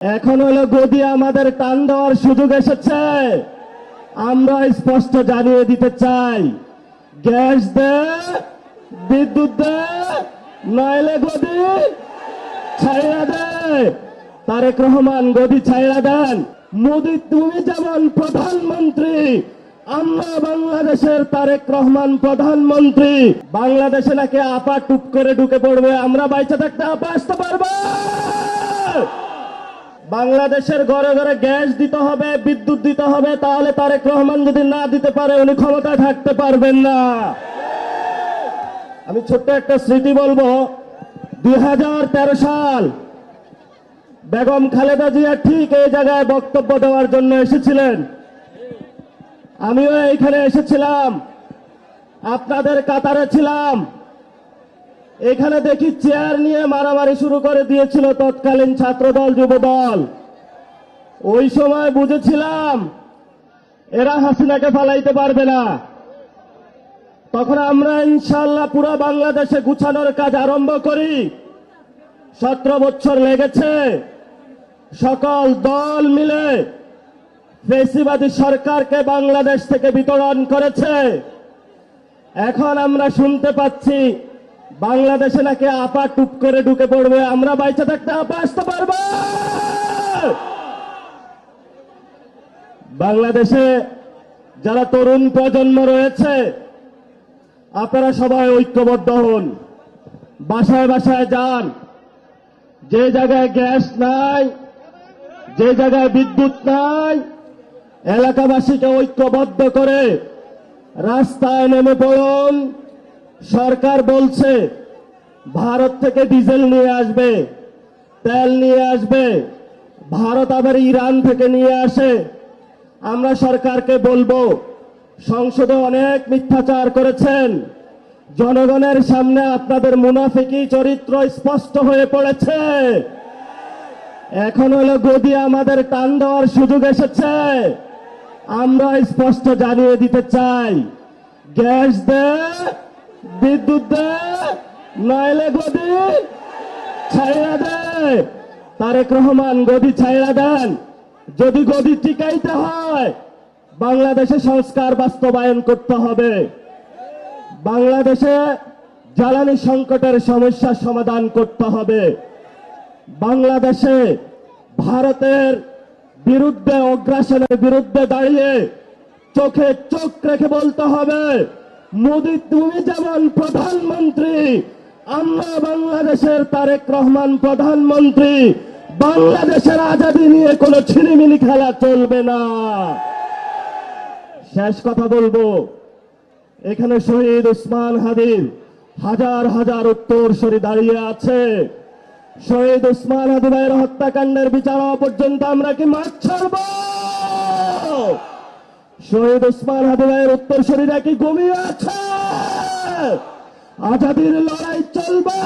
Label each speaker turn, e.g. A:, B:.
A: এখন হলো গদি আমাদের টান দেওয়ার সুযোগ এসেছে। আমরা স্পষ্ট জানিয়ে দিতে চাই, গ্যাস দে, বিদ্যুৎ দে, নইলে গদি ছাইড়া দে। তারেক রহমান গদি ছাইড়া দেন। মোদি তুমি যেমন প্রধানমন্ত্রী, আমরা বাংলাদেশের তারেক রহমান প্রধানমন্ত্রী। বাংলাদেশে নাকি আপা টুপ করে ঢুকে পড়বে, আমরা বাইচে থাকতে আপা আসতে পারবো। বাংলাদেশের ঘরে ঘরে গ্যাস দিতে হবে, বিদ্যুৎ দিতে হবে, তাহলে তারেক রহমান যদি না দিতে পারে উনি ক্ষমতায় থাকতে পারবেন না। আমি ছোট্ট একটা স্মৃতি বলবো। 2013 সাল বেগম খালেদা জিয়া ঠিক এই জায়গায় বক্তব্য দেওয়ার জন্য এসেছিলেন। আমিও এইখানে এসেছিলাম, আপনাদের কাতারে ছিলাম। এখানে দেখি চেয়ার নিয়ে মারামারি শুরু করে দিয়েছিল তৎকালীন ছাত্রদল যুবদল। ওই সময় বুঝেছিলাম এরা হাসিনাকে ফালাইতে পারবে না। তখন আমরা ইনশাআল্লাহ পুরো বাংলাদেশে গুছানোর কাজ আরম্ভ করি। 17 বছর লেগেছে। সকল দল মিলে ফ্যাসিবাদী সরকারকে বাংলাদেশ থেকে বিতরণ করেছে। এখন আমরা শুনতে পাচ্ছি বাংলাদেশে নাকি আপা টুপ করে ঢুকে পড়বে, আমরা বাইচে থাকতে আপা আসতে পারবো। বাংলাদেশে যারা তরুণ প্রজন্ম রয়েছে, আপনারা সবাই ঐক্যবদ্ধ হন, বাসায় বাসায় যান। যে জায়গায় গ্যাস নাই, যে জায়গায় বিদ্যুৎ নাই, এলাকাবাসীকে ঐক্যবদ্ধ করে রাস্তায় নেমে পড়ুন। সরকার বলছে ভারত থেকে ডিজেল নিয়ে আসবে, তেল নিয়ে আসবে, ভারত আবার ইরান থেকে নিয়ে আসে। আমরা সরকারকে বলবো, সংসদে অনেক মিথ্যাচার করেছেন, জনগণের সামনে আপনাদের মুনাফিকি চরিত্র স্পষ্ট হয়ে পড়েছে। এখন হলো গদি আমাদের টান দেওয়ার সুযোগ এসেছে। আমরা স্পষ্ট জানিয়ে দিতে চাই, গ্যাস দে, বিদ্যুৎ দে, নইলে গদি ছাইড়া দে। তারেক রহমান গদি ছাইড়া দেন। যদি গদি টিকাইতে হয় বাংলাদেশে সংস্কার বাস্তবায়ন করতে হবে। বাংলাদেশে জ্বালানি সংকটের সমস্যার সমাধান করতে হবে। বাংলাদেশে ভারতের বিরুদ্ধে, অগ্রাসনের বিরুদ্ধে দাঁড়িয়ে চোখে চোখ রেখে বলতে হবে, মোদি তুমি যেমন প্রধানমন্ত্রী, আমরা বাংলাদেশের তারেক রহমান প্রধানমন্ত্রী। বাংলাদেশের আজাদী নিয়ে কোনো ছিনিমিনি খেলা চলবে না। শেষ কথা বলবো, এখানে শহীদ ওসমান হাদির হাজার হাজার উত্তরসূরি দাঁড়িয়ে আছে। শহীদ ওসমান হাদি ভাইয়ের হত্যাকাণ্ডের বিচার হওয়া পর্যন্ত আমরা কি মাঠ ছাড়ব? শহীদ ওসমান হাদি ভাইয়ের উত্তরসূরিরা কি ঘুমিয়ে আছে? আজাদীর লড়াই চলবে।